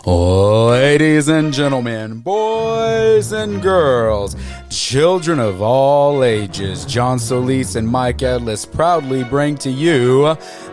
Ladies and gentlemen, boys and girls, children of all ages, John Solis and Mike Ellis proudly bring to you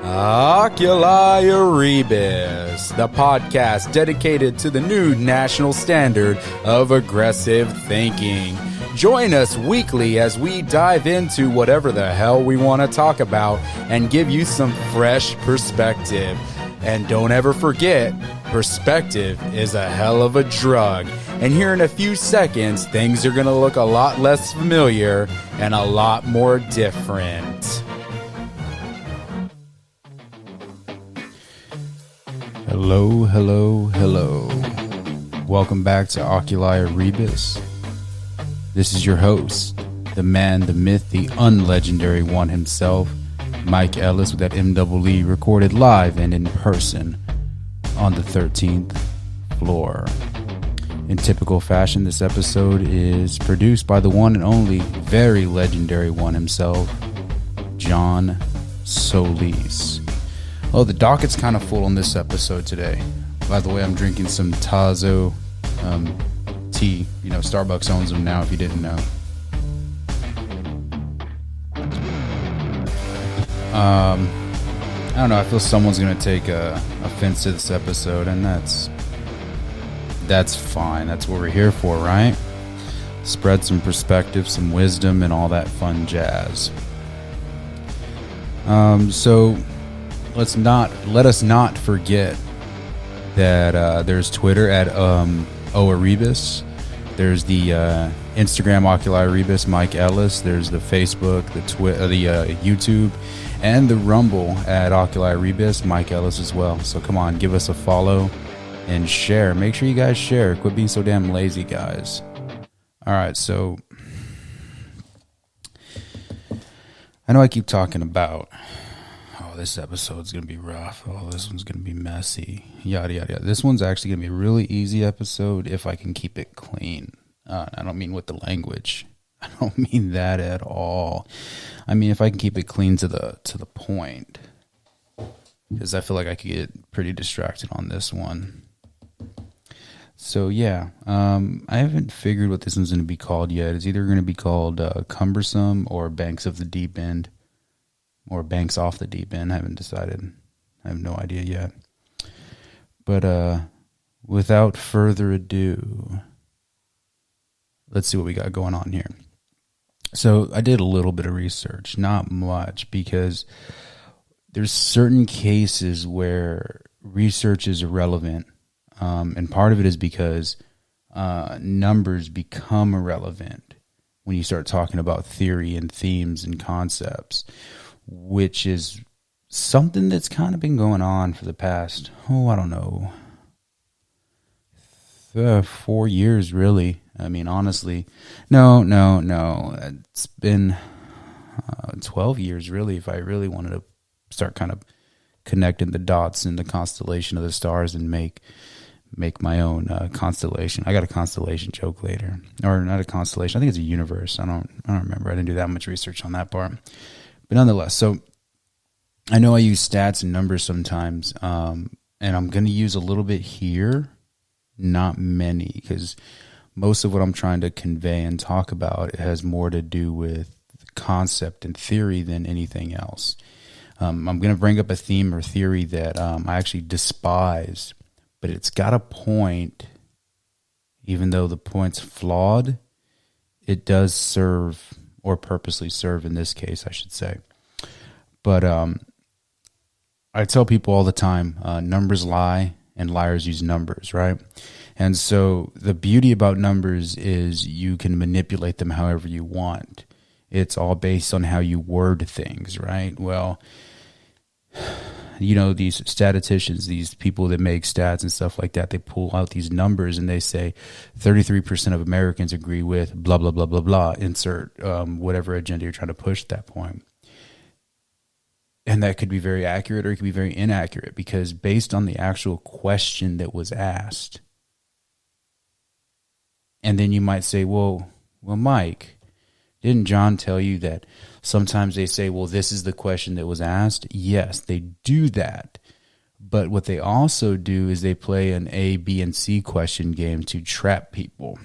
Oculi Rebus, the podcast dedicated to the new national standard of aggressive thinking. Join us weekly as we dive into whatever the hell we want to talk about and give you some fresh perspective. And don't ever forget, perspective is a hell of a drug. And here in a few seconds, things are going to look a lot less familiar and a lot more different. Hello, hello, hello. Welcome back to Oculi Rebus. This is your host, the man, the myth, the unlegendary one himself, Mike Ellis, with that MEE recorded live and in person on the 13th floor. In typical fashion, this episode is produced by the one and only, very legendary one himself, John Solis. Oh, the docket's kind of full on this episode today. By the way, I'm drinking some Tazo tea. You know, Starbucks owns them now, if you didn't know. I don't know, I feel someone's going to take offense to this episode, and that's fine. That's what we're here for, right? Spread some perspective, some wisdom, and all that fun jazz. So let us not forget that there's Twitter at Oarebus. There's the Instagram Oculi Rebus, Mike Ellis. There's the Facebook, the YouTube, and the Rumble at Oculi Rebus, Mike Ellis as well. So come on, give us a follow and share. Make sure you guys share. Quit being so damn lazy, guys. All right, so I know I keep talking about, oh, this episode's going to be rough. Oh, this one's going to be messy. Yada, yada, yada. This one's actually going to be a really easy episode if I can keep it clean. I don't mean with the language. I don't mean that at all. I mean if I can keep it clean to the point. Because I feel like I could get pretty distracted on this one. So yeah, I haven't figured what this one's going to be called yet. It's either going to be called Cumbersome or Banks of the Deep End. Or Banks Off the Deep End. I haven't decided. I have no idea yet. But without further ado, let's see what we got going on here. So I did a little bit of research, not much, because there's certain cases where research is irrelevant. And part of it is because numbers become irrelevant when you start talking about theory and themes and concepts, which is something that's kind of been going on for the past, I don't know, 4 years, really. I mean, honestly, no. It's been 12 years, really, if I really wanted to start kind of connecting the dots in the constellation of the stars and make my own constellation. I got a constellation joke later. Or not a constellation. I think it's a universe. I don't remember. I didn't do that much research on that part. But nonetheless, so I know I use stats and numbers sometimes, and I'm going to use a little bit here, not many, because most of what I'm trying to convey and talk about, it has more to do with concept and theory than anything else. I'm going to bring up a theme or theory that I actually despise, but it's got a point. Even though the point's flawed, it does serve, or purposely serve in this case, I should say. But I tell people all the time, numbers lie and liars use numbers, right? And so the beauty about numbers is you can manipulate them however you want. It's all based on how you word things, right? Well, you know, these statisticians, these people that make stats and stuff like that, they pull out these numbers and they say 33% of Americans agree with blah, blah, blah, blah, blah, insert whatever agenda you're trying to push at that point. And that could be very accurate or it could be very inaccurate because based on the actual question that was asked. And then you might say, well, Mike, didn't John tell you that sometimes they say, well, this is the question that was asked? Yes, they do that. But what they also do is they play an A, B, and C question game to trap people.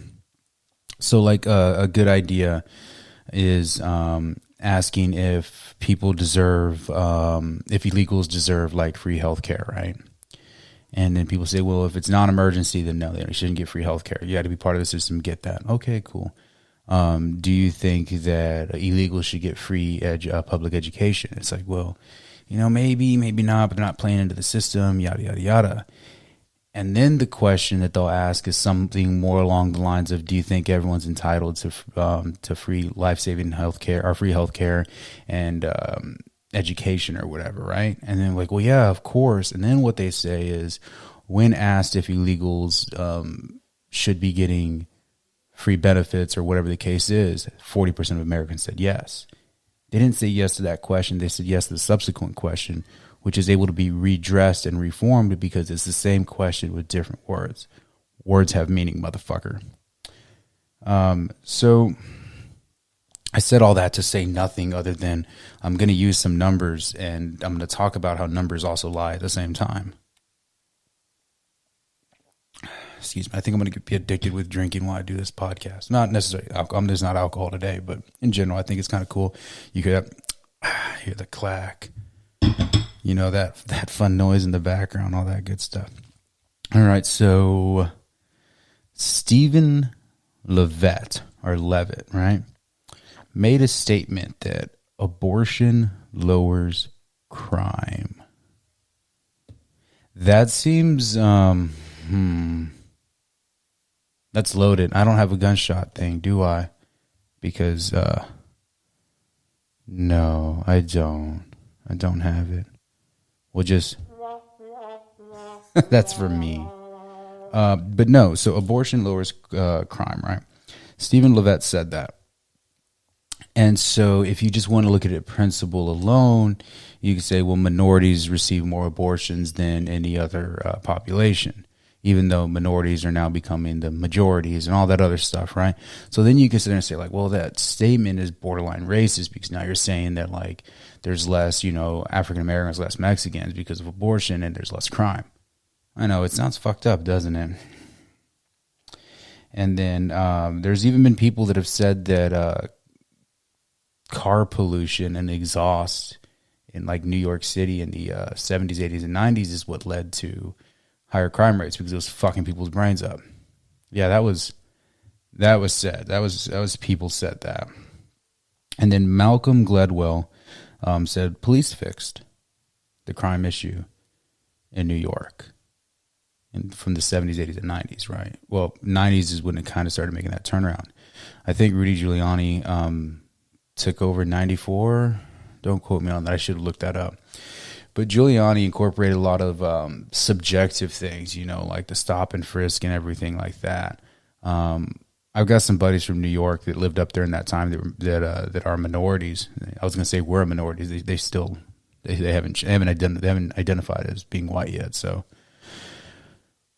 So like a good idea is asking if people deserve, if illegals deserve like free healthcare, right? And then people say, well, if it's non-emergency, then no, they shouldn't get free healthcare. You got to be part of the system to get that. Okay, cool. Do you think that illegals should get free public education? It's like, well, maybe not, but they're not playing into the system, yada, yada, yada. And then the question that they'll ask is something more along the lines of, do you think everyone's entitled to free life-saving healthcare or free healthcare and education or whatever, right? And then like, well, yeah, of course. And then what they say is, when asked if illegals should be getting free benefits or whatever the case is, 40% of Americans said yes. They didn't say yes to that question. They said yes to the subsequent question, which is able to be redressed and reformed because it's the same question with different words. Words have meaning, motherfucker. So I said all that to say nothing other than I'm going to use some numbers, and I'm going to talk about how numbers also lie at the same time. Excuse me. I think I'm going to be addicted with drinking while I do this podcast. Not necessarily alcohol. There's not alcohol today, but in general, I think it's kind of cool. You could hear the clack. That fun noise in the background, all that good stuff. All right, so Stephen Levitt, right, made a statement that abortion lowers crime. That seems, that's loaded. I don't have a gunshot thing, do I? Because, no, I don't. I don't have it. We'll just, that's for me. But no, so abortion lowers crime, right? Stephen Levitt said that. And so if you just want to look at it principle alone, you could say, well, minorities receive more abortions than any other population, even though minorities are now becoming the majorities and all that other stuff, right? So then you can sit there and say, like, well, that statement is borderline racist because now you're saying that, like, there's less, African Americans, less Mexicans because of abortion, and there's less crime. I know, it sounds fucked up, doesn't it? And then there's even been people that have said that car pollution and exhaust in like New York City in the 70s, 80s, and 90s is what led to higher crime rates because it was fucking people's brains up. Yeah, that was said. That was people said that. And then Malcolm Gladwell said police fixed the crime issue in New York from the 70s, 80s, and 90s, right? Well, 90s is when it kind of started making that turnaround. I think Rudy Giuliani took over 94. Don't quote me on that. I should have looked that up. But Giuliani incorporated a lot of subjective things, like the stop and frisk and everything like that. I've got some buddies from New York that lived up there in that time that are minorities. I was going to say were minorities. They haven't identified as being white yet. So,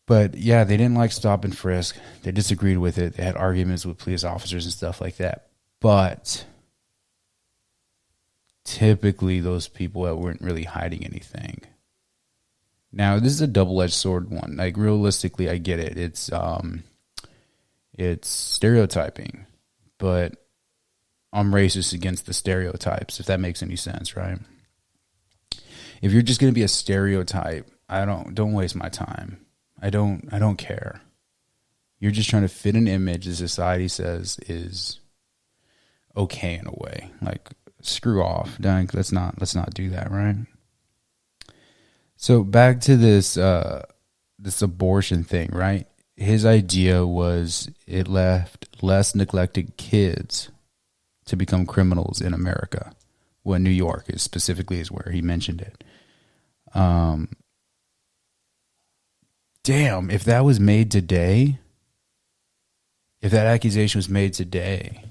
but yeah, they didn't like stop and frisk. They disagreed with it. They had arguments with police officers and stuff like that. But typically those people that weren't really hiding anything. Now, this is a double-edged sword one. Like, realistically, I get it. It's stereotyping, but I'm racist against the stereotypes, if that makes any sense, right? If you're just going to be a stereotype, don't waste my time. I don't care. You're just trying to fit an image that society says is okay in a way. Like, screw off. Let's not do that, right? So back to this abortion thing, right? His idea was it left less neglected kids to become criminals in America. Well, New York is where he mentioned it. Damn, if that was made today, if that accusation was made today,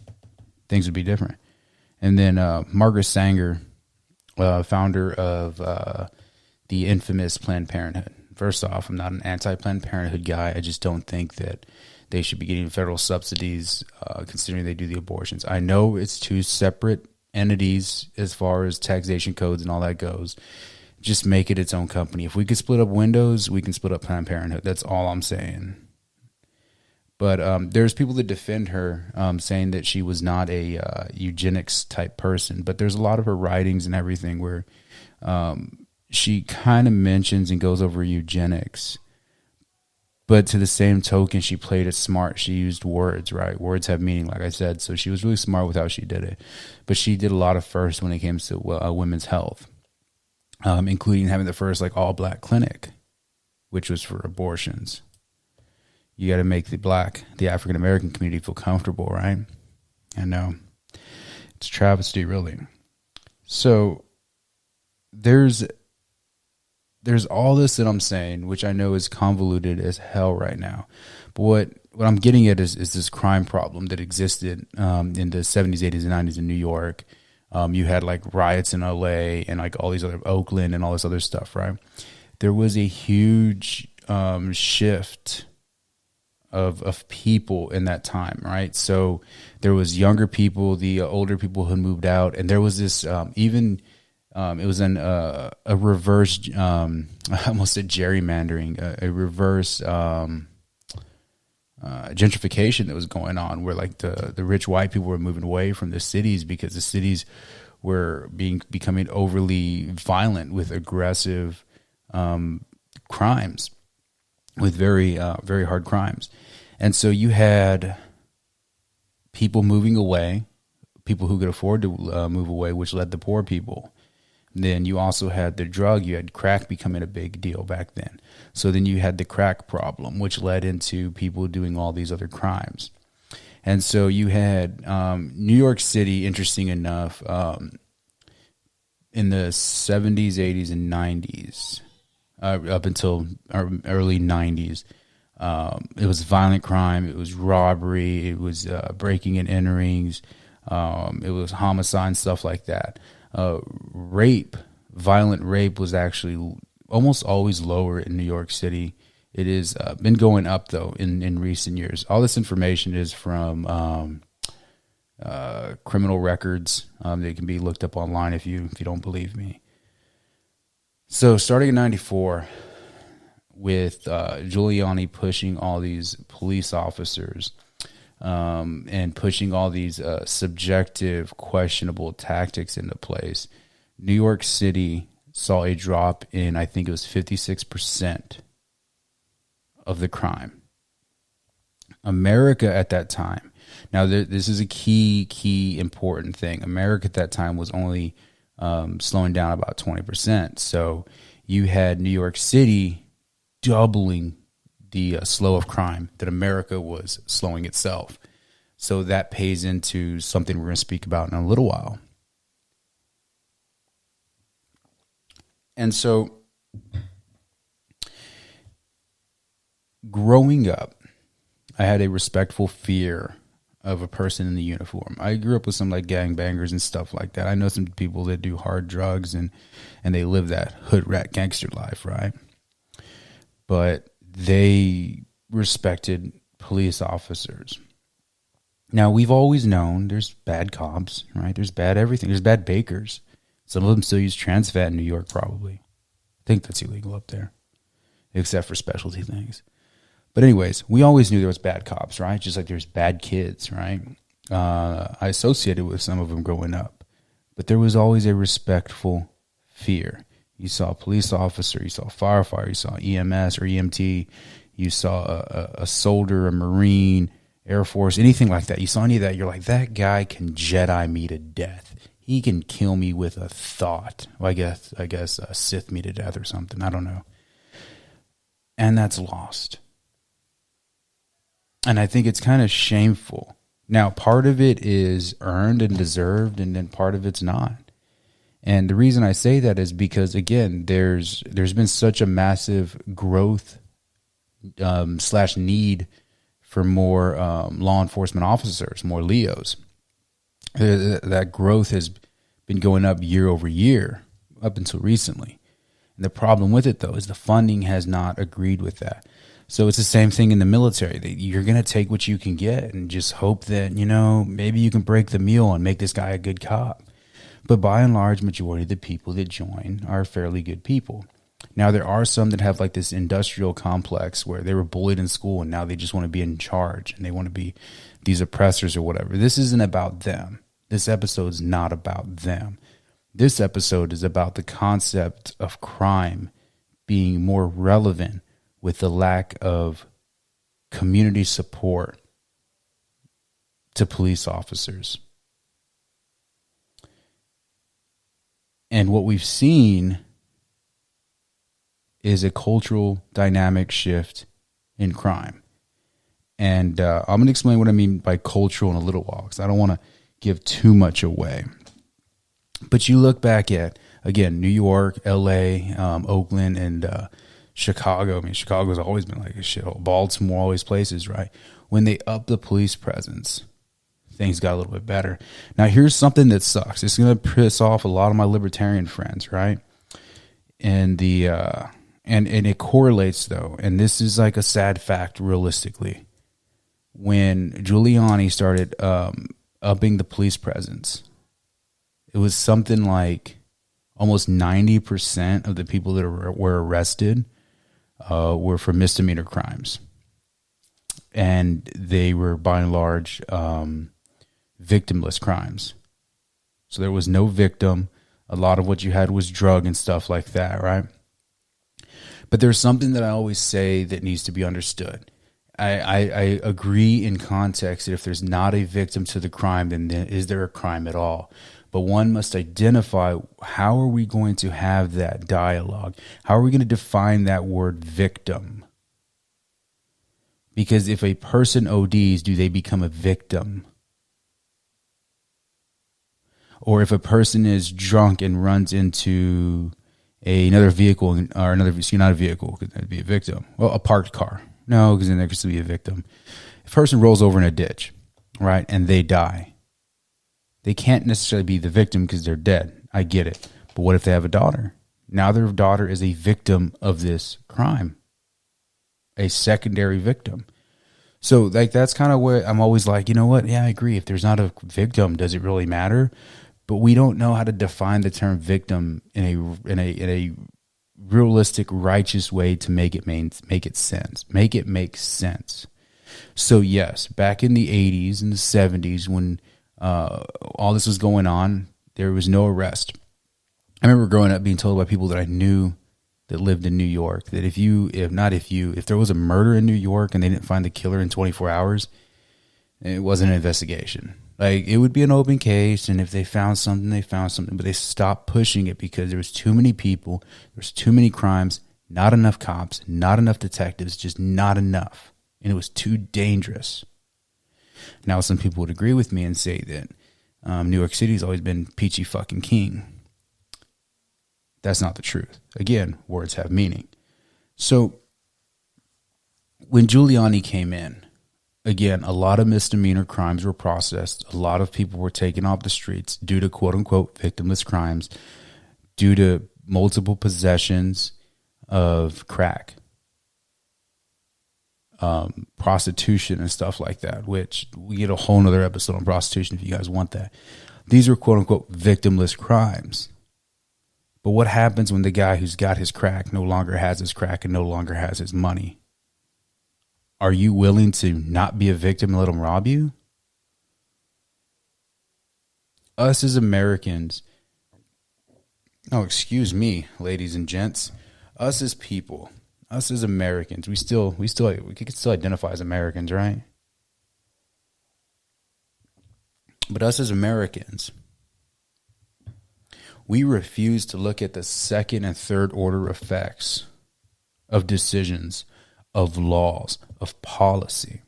things would be different. And then Margaret Sanger, founder of the infamous Planned Parenthood. First off, I'm not an anti-Planned Parenthood guy. I just don't think that they should be getting federal subsidies considering they do the abortions. I know it's two separate entities as far as taxation codes and all that goes. just make it its own company. If we could split up Windows, we can split up Planned Parenthood. That's all I'm saying. But there's people that defend her, saying that she was not a eugenics type person. But there's a lot of her writings and everything where she kind of mentions and goes over eugenics. But to the same token, she played it smart. She used words, right? Words have meaning, like I said. So she was really smart with how she did it. But she did a lot of first when it came to women's health, including having the first like all black clinic, which was for abortions. You got to make the African American community feel comfortable, right? I know. It's a travesty, really. So there's all this that I'm saying, which I know is convoluted as hell right now. But what I'm getting at is this crime problem that existed in the 70s, 80s, and 90s in New York. You had like riots in LA and like all these other Oakland and all this other stuff, right? There was a huge shift of people in that time, right? So there was younger people, the older people who moved out, and there was this it was a reverse, I almost said gerrymandering, a reverse gentrification that was going on, where like the rich white people were moving away from the cities because the cities were becoming overly violent with aggressive crimes, with very hard crimes. And so you had people moving away, people who could afford to move away, which led to poor people. Then you also had the drug. You had crack becoming a big deal back then. So then you had the crack problem, which led into people doing all these other crimes. And so you had New York City, interesting enough, in the 70s, 80s, and 90s, up until early 90s, it was violent crime. It was robbery. It was breaking and enterings. It was homicide and stuff like that. Violent rape was actually almost always lower in New York City. It has been going up, though, in recent years. All this information is from criminal records. They can be looked up online if you don't believe me. So starting in 94, with Giuliani pushing all these police officers and pushing all these subjective, questionable tactics into place, New York City saw a drop in, I think it was 56% of the crime. America at that time, now this is a key important thing. America at that time was only slowing down about 20%. So you had New York City doubling the slow of crime that America was slowing itself. So that pays into something we're going to speak about in a little while. And so growing up, I had a respectful fear of a person in the uniform. I grew up with some like gangbangers and stuff like that. I know some people that do hard drugs and they live that hood rat gangster life, right? But they respected police officers. Now, we've always known there's bad cops, right? There's bad everything. There's bad bakers. Some of them still use trans fat in New York, probably. I think that's illegal up there, except for specialty things. But anyways, we always knew there was bad cops, right? Just like there's bad kids, right? I associated with some of them growing up. But there was always a respectful fear. You saw a police officer, you saw a firefighter, you saw EMS or EMT, you saw a soldier, a Marine, Air Force, anything like that. You saw any of that, you're like, that guy can Jedi me to death. He can kill me with a thought. Well, I guess Sith me to death or something. I don't know. And that's lost. And I think it's kind of shameful. Now, part of it is earned and deserved, and then part of it's not. And the reason I say that is because, again, there's been such a massive growth / need for more law enforcement officers, more Leos. That growth has been going up year over year up until recently. And the problem with it, though, is the funding has not agreed with that. So it's the same thing in the military. You're going to take what you can get and just hope that, maybe you can break the mule and make this guy a good cop. But by and large, majority of the people that join are fairly good people. Now, there are some that have like this industrial complex where they were bullied in school and now they just want to be in charge and they want to be these oppressors or whatever. This isn't about them. This episode is not about them. This episode is about the concept of crime being more relevant with the lack of community support to police officers. And what we've seen is a cultural dynamic shift in crime. And I'm going to explain what I mean by cultural in a little while, because I don't want to give too much away. But you look back at, again, New York, LA, Oakland, and Chicago. I mean, Chicago's always been like a shithole. Baltimore, all these places, right? When they upped the police presence, things got a little bit better. Now, here's something that sucks. It's going to piss off a lot of my libertarian friends, right? And and it correlates, though, and this is like a sad fact realistically. When Giuliani started upping the police presence, it was something like almost 90% of the people that were arrested were for misdemeanor crimes. And they were, by and large, victimless crimes. So there was no victim. A lot of what you had was drug and stuff like that, right? But there's something that I always say that needs to be understood. I agree in context that if there's not a victim to the crime, then is there a crime at all? But one must identify, how are we going to have that dialogue? How are we going to define that word victim? Because if a person ODs, do they become a victim? Or if a person is drunk and runs into another vehicle, or not a vehicle, because that'd be a victim. Well, a parked car. No, because then there could still be a victim. If a person rolls over in a ditch, right, and they die, they can't necessarily be the victim because they're dead. I get it. But what if they have a daughter? Now their daughter is a victim of this crime, a secondary victim. So like that's kind of where I'm always like, you know what? Yeah, I agree. If there's not a victim, does it really matter? But we don't know how to define the term victim in a realistic, righteous way to make it make sense. So yes, back in the 80s and the 70s when all this was going on, there was no arrest. I remember growing up being told by people that I knew that lived in New York that if there was a murder in New York and they didn't find the killer in 24 hours, it wasn't an investigation. Like, it would be an open case, and if they found something, they found something. But they stopped pushing it because there was too many people, there was too many crimes, not enough cops, not enough detectives, just not enough. And it was too dangerous. Now, some people would agree with me and say that New York City has always been peachy fucking king. That's not the truth. Again, words have meaning. So, when Giuliani came in, again, a lot of misdemeanor crimes were processed. A lot of people were taken off the streets due to quote-unquote victimless crimes, due to multiple possessions of crack, prostitution and stuff like that, which we get a whole nother episode on prostitution if you guys want that. These are quote-unquote victimless crimes. But what happens when the guy who's got his crack no longer has his crack and no longer has his money? Are you willing to not be a victim and let them rob you? Us as Americans, excuse me, ladies and gents, us as people, us as Americans, we can still identify as Americans, right? But us as Americans, we refuse to look at the second and third order effects of decisions, of laws, of policy.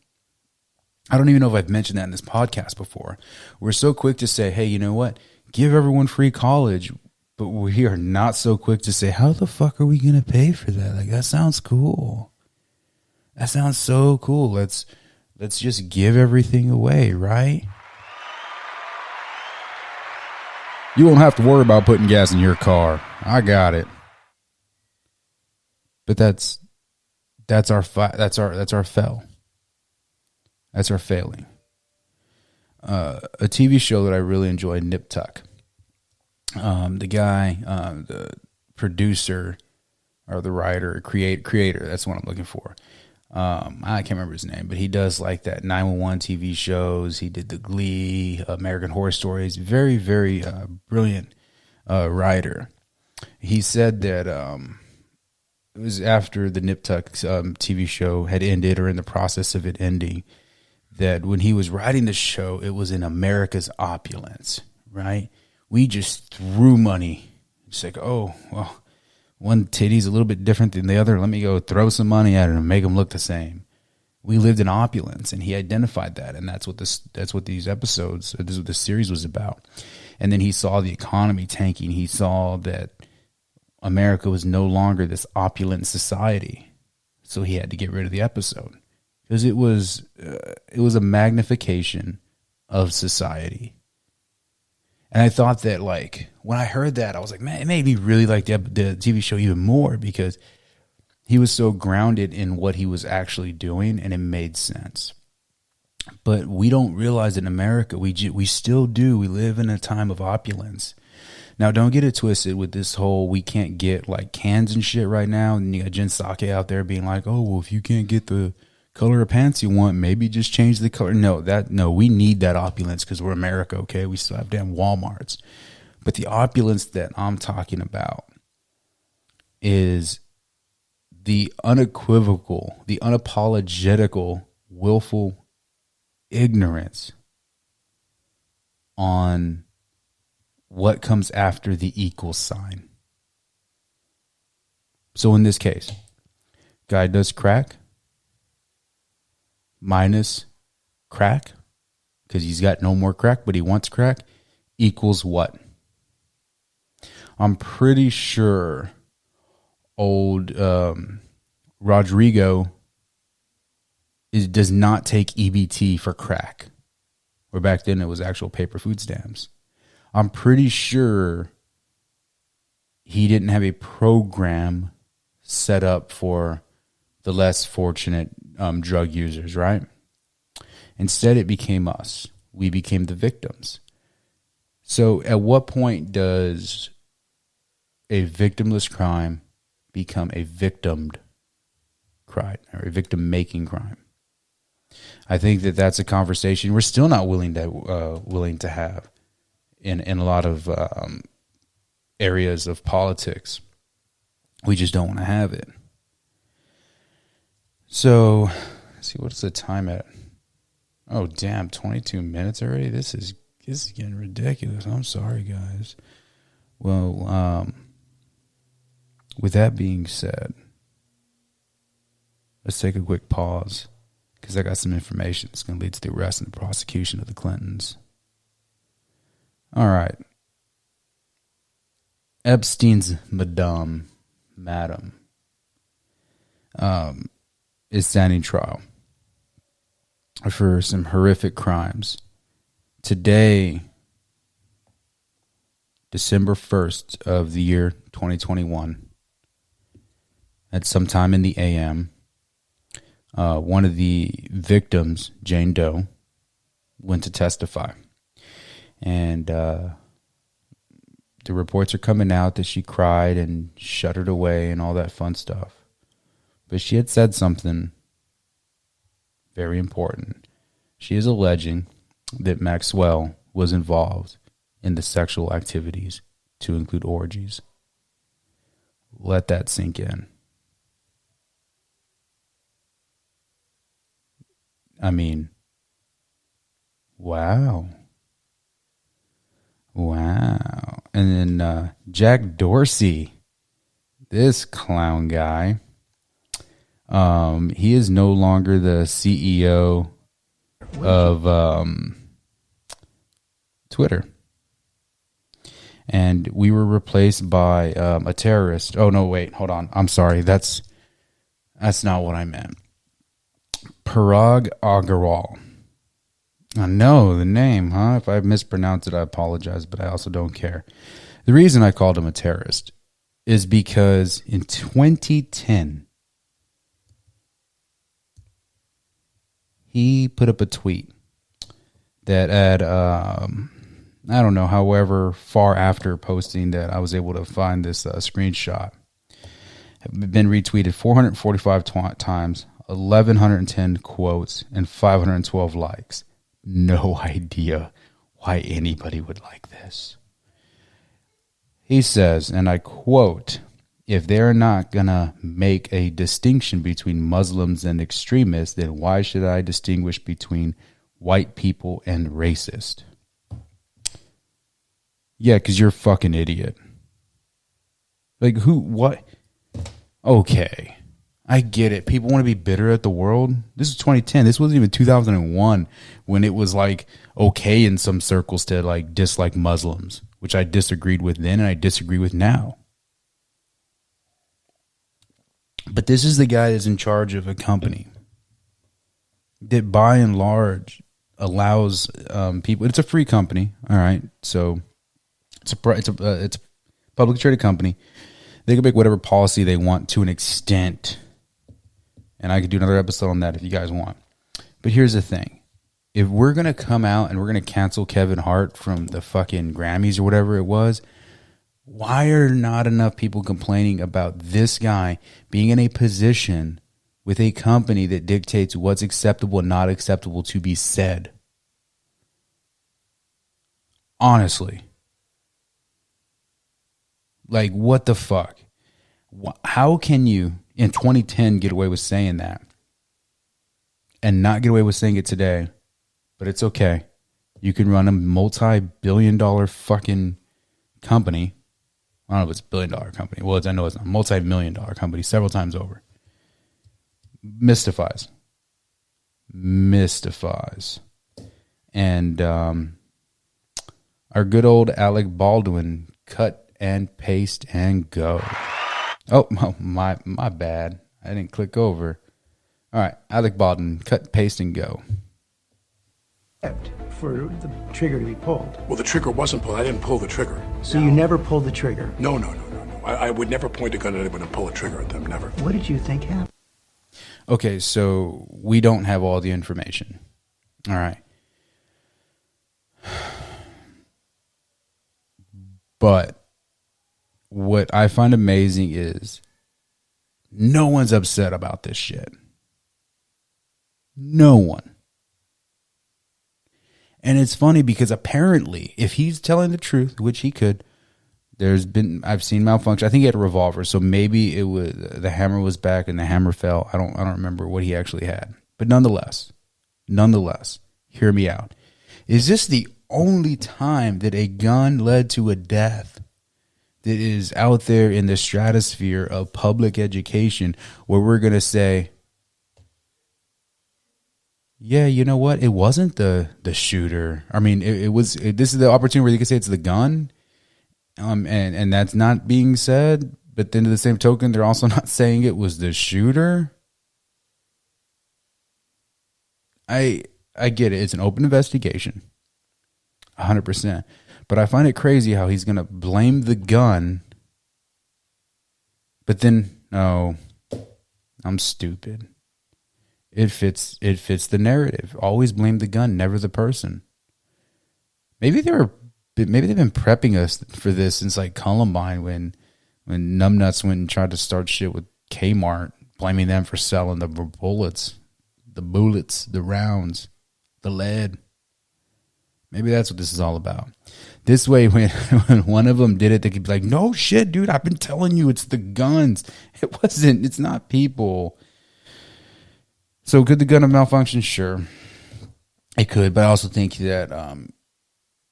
I don't even know if I've mentioned that in this podcast before. We're so quick to say, hey, you know what? Give everyone free college. But we are not so quick to say, how the fuck are we going to pay for that? Like, that sounds cool. That sounds so cool. Let's just give everything away, right? You won't have to worry about putting gas in your car. I got it. But that's our fail. That's our failing. A TV show that I really enjoyed, Nip Tuck. The guy, the producer or the writer, creator. That's what I'm looking for. I can't remember his name, but he does like that 911 TV shows. He did the Glee, American Horror Stories. Very, very brilliant writer. He said that it was after the Nip Tuck TV show had ended or in the process of it ending, that when he was writing the show, it was in America's opulence, right? We just threw money. It's like, oh, well, one titty's a little bit different than the other. Let me go throw some money at it and make them look the same. We lived in opulence, and he identified that, and that's what these episodes, or this is what this series was about. And then he saw the economy tanking. He saw that America was no longer this opulent society, so he had to get rid of the episode because it was a magnification of society. And I thought that, like, when I heard that, I was like, man, it made me really like the TV show even more because he was so grounded in what he was actually doing, and it made sense. But we don't realize in America, we still do. We live in a time of opulence. Now, don't get it twisted with this whole we can't get, like, cans and shit right now. And you got Jen Sake out there being like, oh, well, if you can't get the color of pants you want, maybe just change the color. No, we need that opulence because we're America, okay? We still have damn Walmarts. But the opulence that I'm talking about is the unequivocal, the unapologetical, willful ignorance on what comes after the equal sign. So in this case, guy does crack minus crack, because he's got no more crack, but he wants crack, equals what? I'm pretty sure old Rodrigo does not take EBT for crack. Where back then it was actual paper food stamps. I'm pretty sure he didn't have a program set up for the less fortunate drug users, right? Instead, it became us. We became the victims. So at what point does a victimless crime become a victimed crime or a victim-making crime? I think that that's a conversation we're still not willing to have in a lot of areas of politics. We just don't want to have it. So, let's see, what's the time at? Oh, damn, 22 minutes already? This is getting ridiculous. I'm sorry, guys. Well, with that being said, let's take a quick pause because I got some information that's going to lead to the arrest and the prosecution of the Clintons. All right. Epstein's madam, is standing trial for some horrific crimes. Today, December 1st of the year 2021, at some time in the AM, one of the victims, Jane Doe, went to testify. And the reports are coming out that she cried and shuddered away and all that fun stuff. But she had said something very important. She is alleging that Maxwell was involved in the sexual activities, to include orgies. Let that sink in. I mean, wow. And then Jack Dorsey, this clown guy, he is no longer the CEO of Twitter. And we were replaced by a terrorist. Oh, no, wait, hold on. I'm sorry. That's not what I meant. Parag Agarwal. I know the name, huh? If I mispronounce it, I apologize, but I also don't care. The reason I called him a terrorist is because in 2010, he put up a tweet that had I don't know, however far after posting that, I was able to find this screenshot. Have been retweeted 445 times, 1,110 quotes, and 512 likes. No idea why anybody would like this. He says, and I quote, "If they're not going to make a distinction between Muslims and extremists, then why should I distinguish between white people and racist?" Yeah, because you're a fucking idiot. Like, who, what? Okay. I get it. People want to be bitter at the world. This is 2010. This wasn't even 2001 when it was like okay in some circles to like dislike Muslims, which I disagreed with then and I disagree with now. But this is the guy that's in charge of a company that by and large allows people. It's a free company. All right. So it's a publicly traded company. They can make whatever policy they want to an extent. And I could do another episode on that if you guys want. But here's the thing. If we're going to come out and we're going to cancel Kevin Hart from the fucking Grammys or whatever it was, why are not enough people complaining about this guy being in a position with a company that dictates what's acceptable and not acceptable to be said? Honestly. Like, what the fuck? How can you, in 2010, get away with saying that and not get away with saying it today? But it's okay. You can run a multi-billion-dollar fucking company. I don't know if it's a billion-dollar company. Well, I know it's a multi-million-dollar company several times over. Mystifies. And our good old Alec Baldwin, cut and paste and go. Oh, my bad. I didn't click over. All right, Alec Baldwin, cut, paste, and go. For the trigger to be pulled. Well, the trigger wasn't pulled. I didn't pull the trigger. So you never pulled the trigger? No. I would never point a gun at anyone and pull a trigger at them. Never. What did you think happened? Okay, so we don't have all the information. All right. But what I find amazing is no one's upset about this shit. No one. And it's funny because apparently if he's telling the truth, which he could, I've seen malfunction. I think he had a revolver, so maybe it was the hammer was back and the hammer fell. I don't remember what he actually had. But nonetheless, hear me out. Is this the only time that a gun led to a death that is out there in the stratosphere of public education where we're going to say, yeah, you know what? It wasn't the shooter. I mean, this is the opportunity where you can say it's the gun. And that's not being said. But then to the same token, they're also not saying it was the shooter. I get it. It's an open investigation. 100%. But I find it crazy how he's going to blame the gun. But then, no, I'm stupid. It fits the narrative. Always blame the gun, never the person. Maybe they've been prepping us for this since like Columbine when numbnuts went and tried to start shit with Kmart, blaming them for selling the bullets, the rounds, the lead. Maybe that's what this is all about. This way, when one of them did it, they could be like, no shit, dude, I've been telling you it's the guns. It wasn't. It's not people. So could the gun have malfunctioned? Sure. It could, but I also think that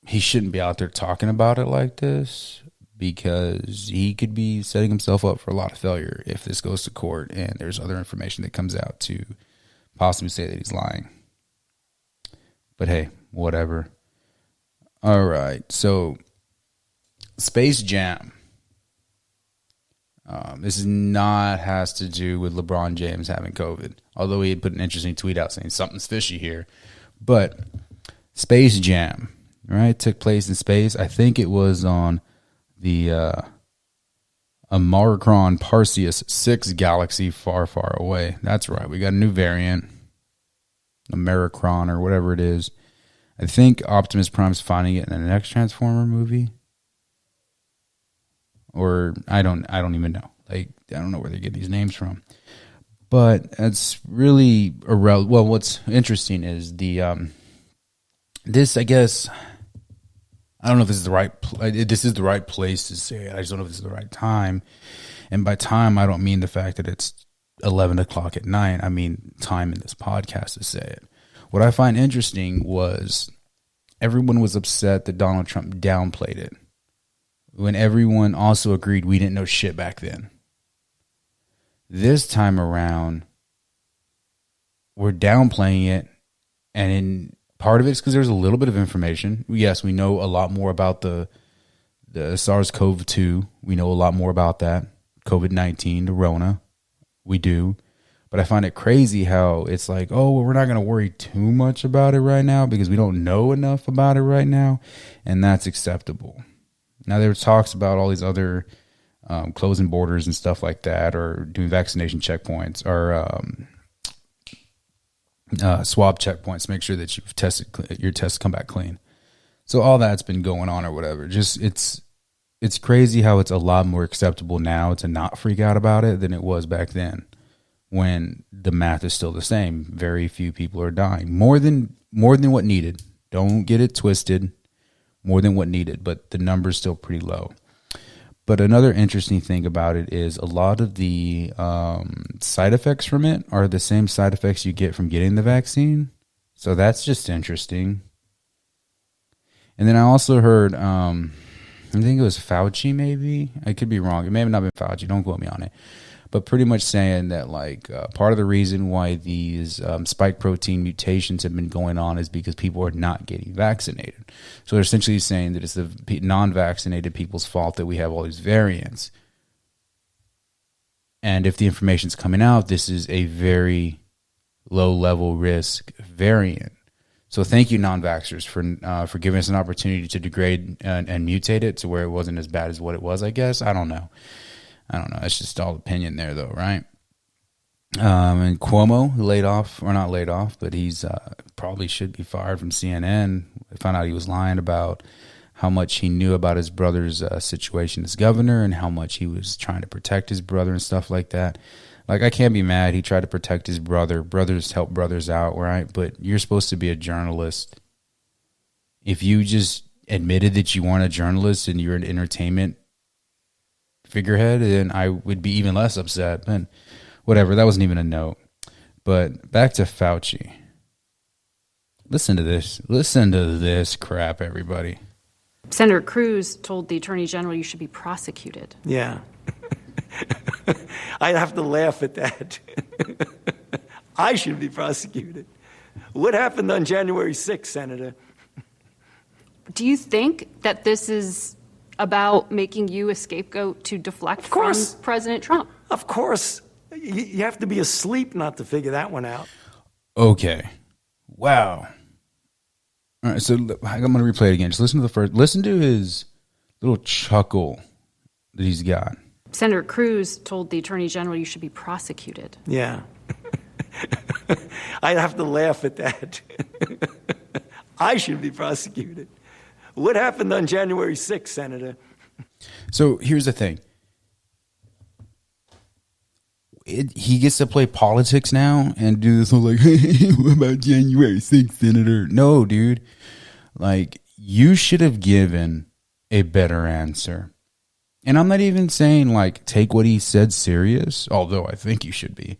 he shouldn't be out there talking about it like this because he could be setting himself up for a lot of failure if this goes to court and there's other information that comes out to possibly say that he's lying. But hey, whatever. All right, so Space Jam. This is not has to do with LeBron James having COVID, although he had put an interesting tweet out saying something's fishy here. But Space Jam, right, took place in space. I think it was on the Amaricron Perseus 6 galaxy far, far away. That's right. We got a new variant, Amaricron or whatever it is. I think Optimus Prime's finding it in the next Transformer movie. Or I don't even know. Like, I don't know where they get these names from. But it's really irrelevant. Well, what's interesting is this, I guess, I don't know if this is the right place to say it. I just don't know if this is the right time. And by time, I don't mean the fact that it's 11 o'clock at night. I mean time in this podcast to say it. What I find interesting was everyone was upset that Donald Trump downplayed it, when everyone also agreed we didn't know shit back then. This time around, we're downplaying it, and part of it is because there's a little bit of information. Yes, we know a lot more about the SARS-CoV-2. We know a lot more about that. COVID-19, the Rona. We do. But I find it crazy how it's like, oh, well, we're not going to worry too much about it right now because we don't know enough about it right now, and that's acceptable. Now, there were talks about all these other closing borders and stuff like that, or doing vaccination checkpoints, or swab checkpoints, make sure that you've tested, your tests come back clean. So all that's been going on or whatever. Just it's crazy how it's a lot more acceptable now to not freak out about it than it was back then, when the math is still the same. Very few people are dying. More than what needed. Don't get it twisted. More than what needed, but the number's still pretty low. But another interesting thing about it is a lot of the side effects from it are the same side effects you get from getting the vaccine. So that's just interesting. And then I also heard, I think it was Fauci maybe. I could be wrong. It may have not been Fauci. Don't quote me on it. But pretty much saying that like part of the reason why these spike protein mutations have been going on is because people are not getting vaccinated. So they're essentially saying that it's the non-vaccinated people's fault that we have all these variants. And if the information's coming out, this is a very low-level risk variant. So thank you, non-vaxxers, for giving us an opportunity to degrade and mutate it to where it wasn't as bad as what it was, I guess. I don't know. It's just all opinion there, though, right? And Cuomo laid off, or not laid off, but he's probably should be fired from CNN. I found out he was lying about how much he knew about his brother's situation as governor and how much he was trying to protect his brother and stuff like that. Like, I can't be mad. He tried to protect his brother. Brothers help brothers out, right? But you're supposed to be a journalist. If you just admitted that you weren't a journalist and you're an entertainment figurehead, then I would be even less upset. But whatever, that wasn't even a note. But back to Fauci. Listen to this. Listen to this crap, everybody. Senator Cruz told the Attorney General you should be prosecuted. Yeah. I have to laugh at that. I should be prosecuted. What happened on January 6th, Senator? Do you think that this is about making you a scapegoat to deflect from President Trump? Of course. You have to be asleep not to figure that one out. Okay. Wow. All right, so I'm going to replay it again. Just listen to his little chuckle that he's got. Senator Cruz told the Attorney General you should be prosecuted. Yeah. I have to laugh at that. I should be prosecuted. What happened on January 6th, Senator? So here's the thing. He gets to play politics now and do this whole like, hey, what about January 6th, Senator? No, dude. Like, you should have given a better answer. And I'm not even saying, like, take what he said serious, although I think you should be.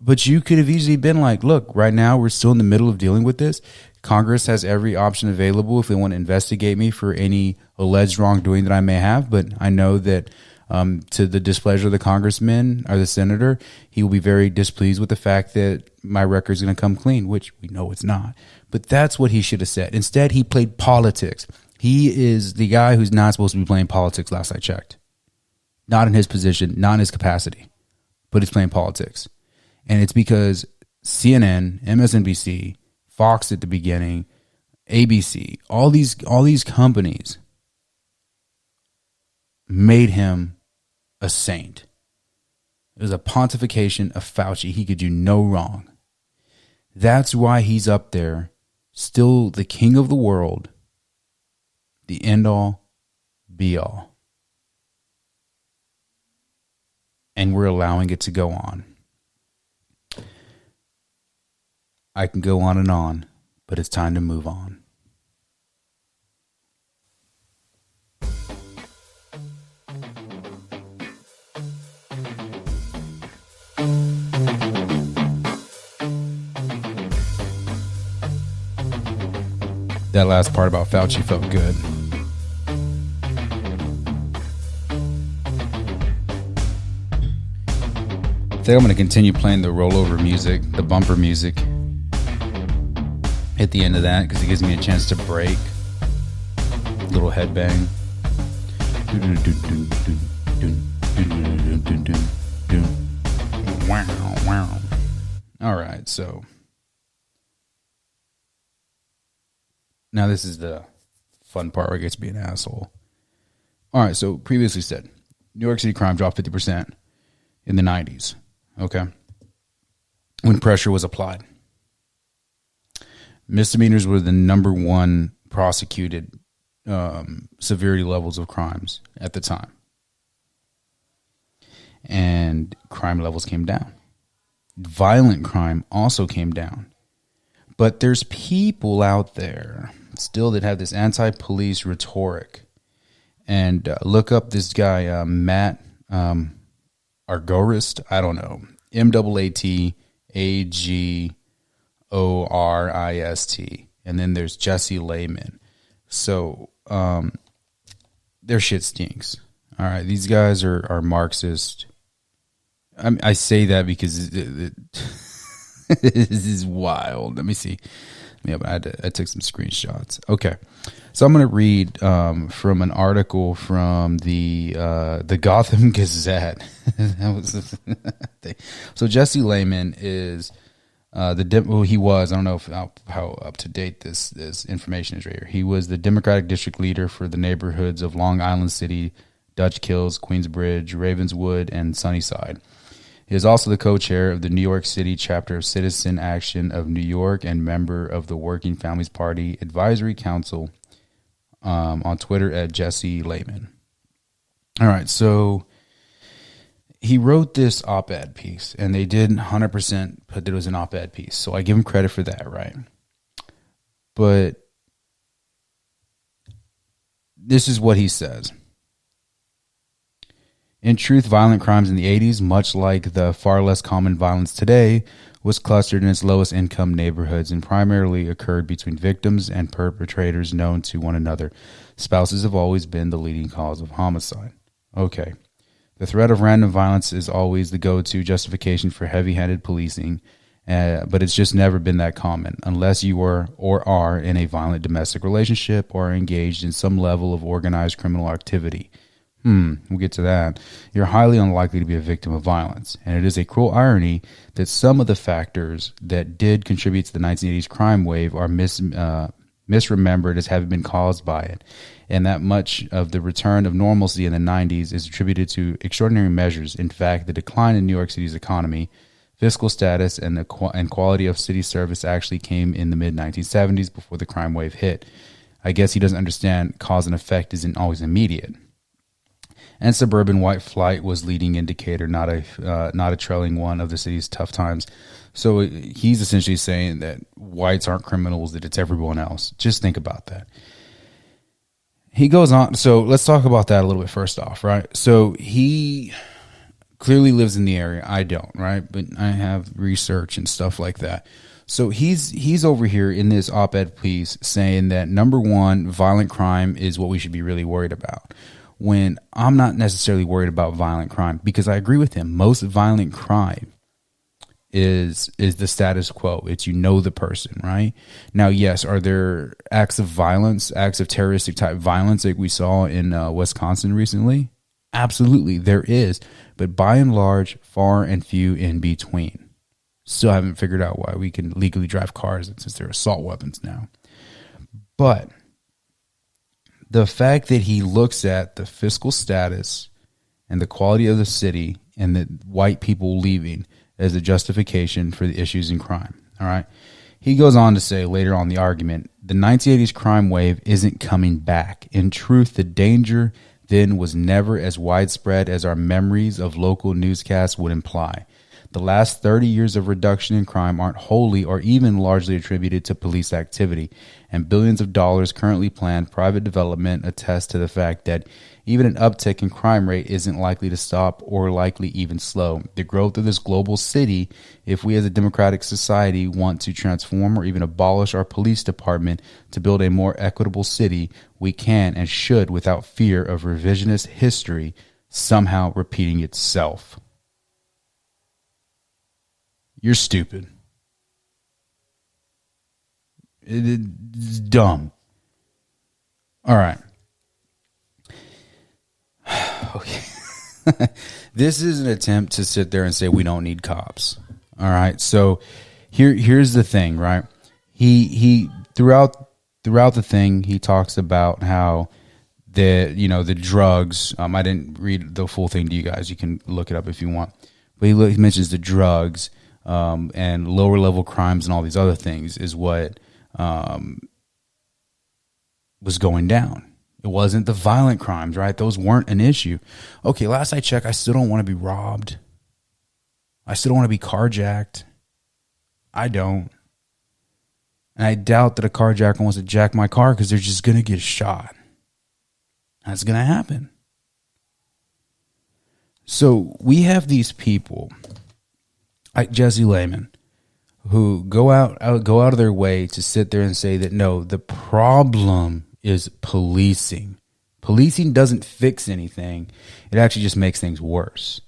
But you could have easily been like, look, right now we're still in the middle of dealing with this. Congress has every option available if they want to investigate me for any alleged wrongdoing that I may have. But I know that to the displeasure of the congressman or the senator, he will be very displeased with the fact that my record is going to come clean, which we know it's not. But that's what he should have said. Instead, he played politics. He is the guy who's not supposed to be playing politics, last I checked. Not in his position, not in his capacity, but he's playing politics. And it's because CNN, MSNBC, Fox at the beginning, ABC, all these companies made him a saint. It was a pontification of Fauci. He could do no wrong. That's why he's up there still the king of the world, the end all, be all. And we're allowing it to go on. I can go on, but it's time to move on. That last part about Fauci felt good. I think I'm going to continue playing the rollover music, the bumper music, at the end of that, because it gives me a chance to break. Little headbang. Wow. All right, so now this is the fun part where it gets to be an asshole. All right, so previously said, New York City crime dropped 50% in the 90s, okay, when pressure was applied. Misdemeanors were the number one prosecuted severity levels of crimes at the time. And crime levels came down. Violent crime also came down. But there's people out there still that have this anti-police rhetoric. And look up this guy, Matt Agorist. I don't know. MAATAGORIST. And then there's Jesse Lehman. So their shit stinks. All right. These guys are Marxist. I say that because this is wild. Let me see. I took some screenshots. Okay. So I'm going to read from an article from the Gotham Gazette. So Jesse Lehman is he was. I don't know how up to date this information is right here. He was the Democratic district leader for the neighborhoods of Long Island City, Dutch Kills, Queensbridge, Ravenswood, and Sunnyside. He is also the co-chair of the New York City chapter of Citizen Action of New York and member of the Working Families Party Advisory Council. On Twitter at Jesse Lehman. All right, so he wrote this op-ed piece, and they did 100% put that it was an op-ed piece. So I give him credit for that, right? But this is what he says. In truth, violent crimes in the 80s, much like the far less common violence today, was clustered in its lowest income neighborhoods and primarily occurred between victims and perpetrators known to one another. Spouses have always been the leading cause of homicide. Okay. The threat of random violence is always the go-to justification for heavy-handed policing, but it's just never been that common, unless you were or are in a violent domestic relationship or are engaged in some level of organized criminal activity. We'll get to that. You're highly unlikely to be a victim of violence. And it is a cruel irony that some of the factors that did contribute to the 1980s crime wave are misremembered as having been caused by it. And that much of the return of normalcy in the 90s is attributed to extraordinary measures. In fact, the decline in New York City's economy, fiscal status, and quality of city service actually came in the mid-1970s before the crime wave hit. I guess he doesn't understand cause and effect isn't always immediate. And suburban white flight was leading indicator, not a trailing one of the city's tough times. So he's essentially saying that whites aren't criminals, that it's everyone else. Just think about that. He goes on. So let's talk about that a little bit first off, right? So he clearly lives in the area. I don't, right? But I have research and stuff like that. So he's over here in this op-ed piece saying that, number one, violent crime is what we should be really worried about. When I'm not necessarily worried about violent crime, because I agree with him. Most violent crime is the status quo. It's the person, right? Now, yes, are there acts of violence, acts of terroristic type violence like we saw in Wisconsin recently? Absolutely, there is. But by and large, far and few in between. Still haven't figured out why we can legally drive cars since they're assault weapons now. But the fact that he looks at the fiscal status and the quality of the city and the white people leaving as a justification for the issues in crime. All right. He goes on to say later on in the argument, the 1980s crime wave isn't coming back. In truth, the danger then was never as widespread as our memories of local newscasts would imply. The last 30 years of reduction in crime aren't wholly or even largely attributed to police activity, and billions of dollars currently planned private development attest to the fact that even an uptick in crime rate isn't likely to stop or likely even slow. The growth of this global city, if we as a democratic society want to transform or even abolish our police department to build a more equitable city, we can and should without fear of revisionist history somehow repeating itself. You're stupid. It's dumb. All right. Okay. This is an attempt to sit there and say we don't need cops. All right. So here's the thing, right? He throughout the thing he talks about how the drugs. I didn't read the full thing to you guys. You can look it up if you want. But he mentions the drugs and lower level crimes and all these other things is what was going down. It wasn't the violent crimes, right? Those weren't an issue. Okay, last I checked, I still don't want to be robbed. I still don't want to be carjacked. I don't. And I doubt that a carjacker wants to jack my car because they're just going to get shot. That's going to happen. So we have these people, like Jesse Lehman, who go out of their way to sit there and say that, no, the problem is policing. Policing doesn't fix anything. It actually just makes things worse.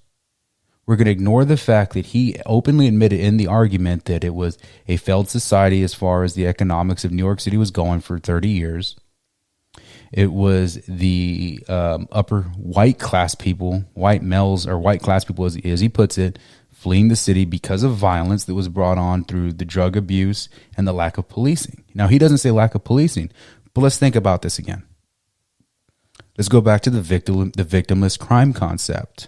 We're going to ignore the fact that he openly admitted in the argument that it was a failed society as far as the economics of New York City was going for 30 years. It was the upper white class people, white males or white class people, as he puts it, fleeing the city because of violence that was brought on through the drug abuse and the lack of policing. Now, he doesn't say lack of policing, but let's think about this again. Let's go back to the victimless crime concept.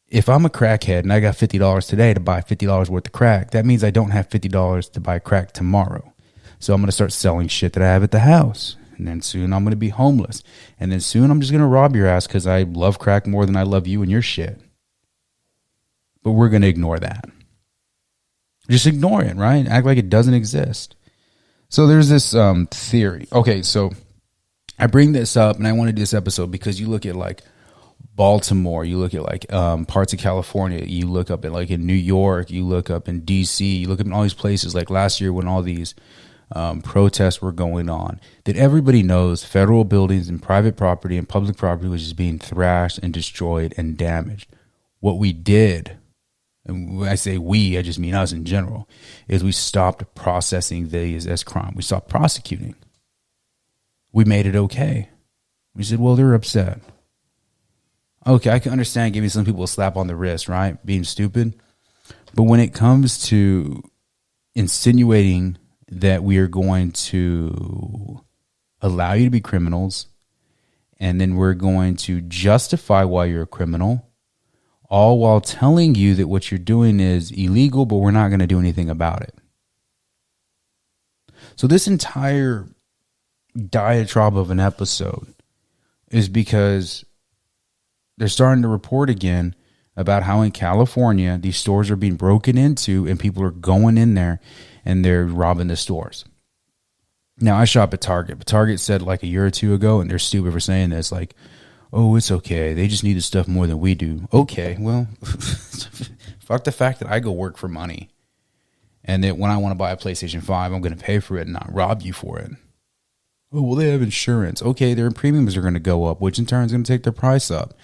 If I'm a crackhead and I got $50 today to buy $50 worth of crack, that means I don't have $50 to buy crack tomorrow. So I'm going to start selling shit that I have at the house. And then soon I'm going to be homeless. And then soon I'm just going to rob your ass because I love crack more than I love you and your shit. But we're going to ignore that. Just ignore it, right? Act like it doesn't exist. So there's this theory. Okay, so I bring this up and I want to do this episode because you look at like Baltimore, you look at like parts of California, you look up at like in New York, you look up in DC, you look up in all these places like last year when all these protests were going on, that everybody knows federal buildings and private property and public property was just being thrashed and destroyed and damaged. What we did, and when I say we, I just mean us in general, is we stopped processing these as crime. We stopped prosecuting. We made it okay. We said, well, they're upset. Okay, I can understand giving some people a slap on the wrist, right? Being stupid. But when it comes to insinuating that we are going to allow you to be criminals, and then we're going to justify why you're a criminal, all while telling you that what you're doing is illegal, but we're not going to do anything about it. So this entire diatribe of an episode is because they're starting to report again about how in California, these stores are being broken into and people are going in there and they're robbing the stores. Now, I shop at Target, but Target said like a year or two ago, and they're stupid for saying this, like, oh, it's okay. They just need the stuff more than we do. Okay, well, fuck the fact that I go work for money and that when I want to buy a PlayStation 5, I'm going to pay for it and not rob you for it. Oh, well, they have insurance. Okay, their premiums are going to go up, which in turn is going to take their price up.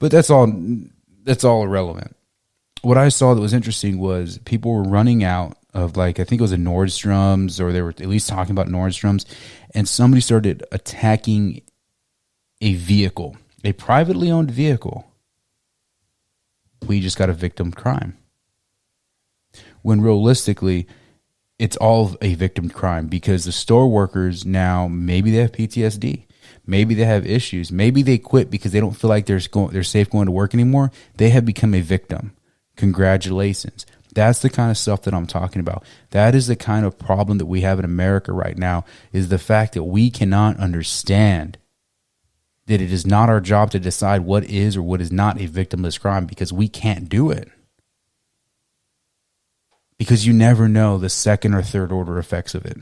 But that's all irrelevant. What I saw that was interesting was people were running out of, like, I think it was a Nordstrom's, or they were at least talking about Nordstrom's, and somebody started attacking a vehicle, a privately owned vehicle. We just got a victim crime. When realistically, it's all a victim crime because the store workers now, maybe they have PTSD. Maybe they have issues. Maybe they quit because they don't feel like they're safe going to work anymore. They have become a victim. Congratulations. That's the kind of stuff that I'm talking about. That is the kind of problem that we have in America right now, is the fact that we cannot understand that it is not our job to decide what is or what is not a victimless crime, because we can't do it. Because you never know the second or third order effects of it.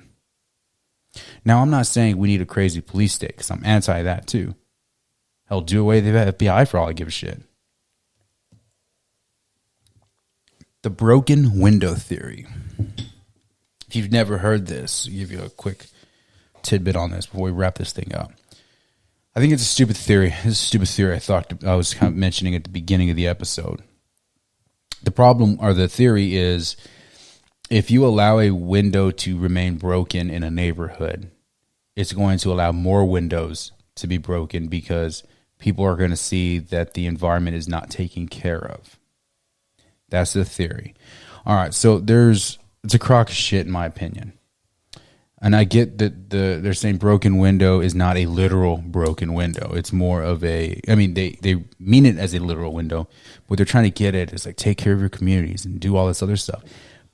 Now, I'm not saying we need a crazy police state, because I'm anti that too. Hell, do away with the FBI for all I give a shit. The broken window theory. If you've never heard this, I'll give you a quick tidbit on this before we wrap this thing up. I think it's a stupid theory. It's a stupid theory I was kind of mentioning at the beginning of the episode. The problem, or the theory, is if you allow a window to remain broken in a neighborhood, it's going to allow more windows to be broken, because people are going to see that the environment is not taken care of. That's the theory. All right, so it's a crock of shit in my opinion. And I get that they're saying broken window is not a literal broken window. It's more of they mean it as a literal window. What they're trying to get at is like, take care of your communities and do all this other stuff.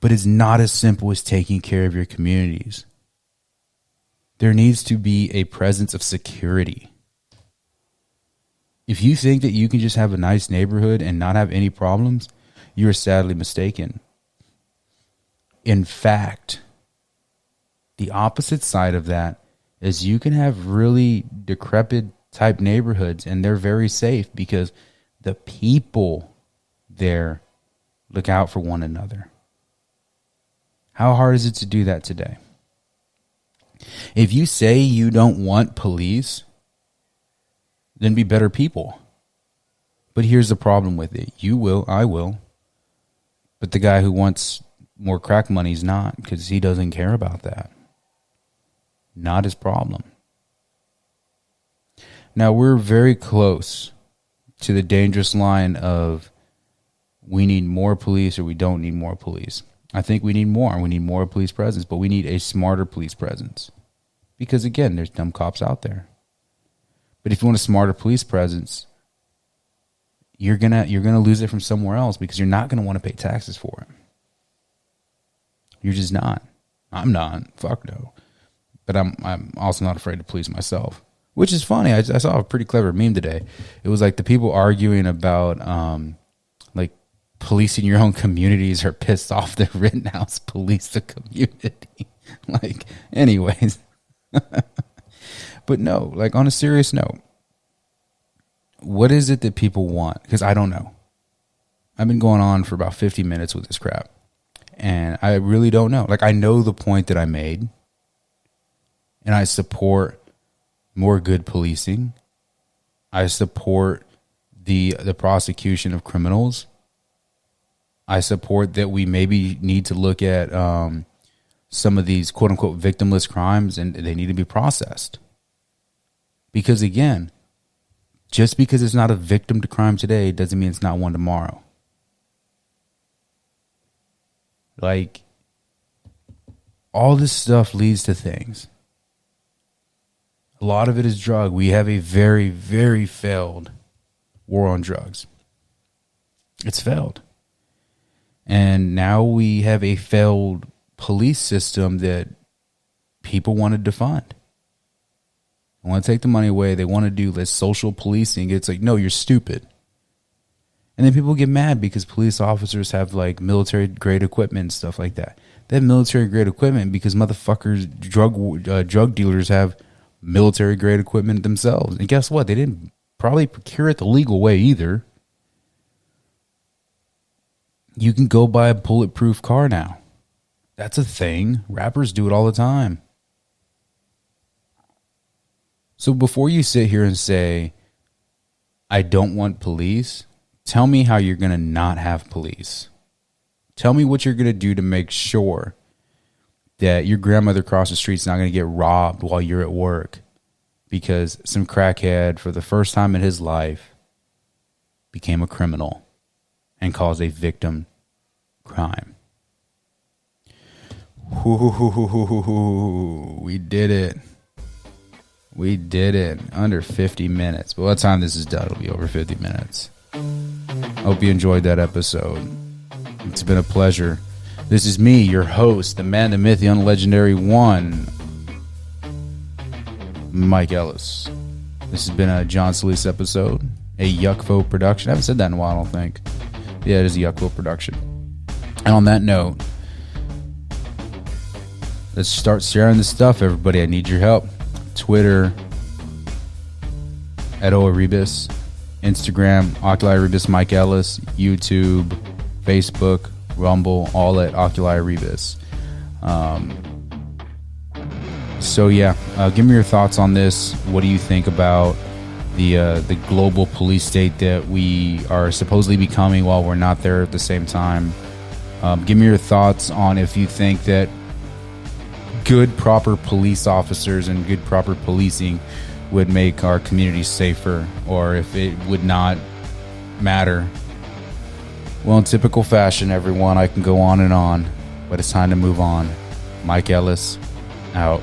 But it's not as simple as taking care of your communities. There needs to be a presence of security. If you think that you can just have a nice neighborhood and not have any problems, you are sadly mistaken. In fact, the opposite side of that is you can have really decrepit type neighborhoods and they're very safe because the people there look out for one another. How hard is it to do that today? If you say you don't want police, then be better people. But here's the problem with it. You will, I will. But the guy who wants more crack money is not, because he doesn't care about that. Not his problem. Now, we're very close to the dangerous line of we need more police or we don't need more police. I think we need more. We need more police presence, but we need a smarter police presence. Because, again, there's dumb cops out there. But if you want a smarter police presence, you're gonna lose it from somewhere else, because you're not gonna want to pay taxes for it. You're just not. I'm not. Fuck no. But I'm also not afraid to police myself, which is funny. I saw a pretty clever meme today. It was like the people arguing about like policing your own communities are pissed off that Rittenhouse policed the community. Like, anyways. But no, like, on a serious note, what is it that people want? Because I don't know. I've been going on for about 50 minutes with this crap, and I really don't know. Like, I know the point that I made, and I support more good policing. I support the prosecution of criminals. I support that we maybe need to look at some of these quote-unquote victimless crimes, and they need to be processed. Because, again, just because it's not a victim to crime today doesn't mean it's not one tomorrow. Like, all this stuff leads to things. A lot of it is drug. We have a very, very failed war on drugs. It's failed. And now we have a failed police system that people want to defund. They want to take the money away. They want to do this social policing. It's like, no, you're stupid. And then people get mad because police officers have like military grade equipment and stuff like that. They have military grade equipment because motherfuckers, drug dealers have military grade equipment themselves. And guess what? They didn't probably procure it the legal way either. You can go buy a bulletproof car now. That's a thing. Rappers do it all the time. So before you sit here and say, I don't want police, tell me how you're going to not have police. Tell me what you're going to do to make sure that your grandmother across the street's not going to get robbed while you're at work because some crackhead, for the first time in his life, became a criminal and caused a victim crime. We did it. We did it. Under 50 minutes. By the time this is done, it'll be over 50 minutes. Hope you enjoyed that episode. It's been a pleasure. This is me, your host, the man, the myth, the unlegendary one, Mike Ellis. This has been a John Solis episode, a Yuckvo production. I haven't said that in a while, I don't think. Yeah, it is a Yuckvo production. And on that note, let's start sharing this stuff, everybody. I need your help. Twitter, at Oaribus, Instagram, Oculi Rebus Mike Ellis, YouTube, Facebook, Rumble, all at Oculi Rebus. Give me your thoughts on this. What do you think about the global police state that we are supposedly becoming while we're not there at the same time? Give me your thoughts on if you think that good, proper police officers and good, proper policing would make our community safer, or if it would not matter. Well, in typical fashion, everyone, I can go on and on, but it's time to move on. Mike Ellis, out.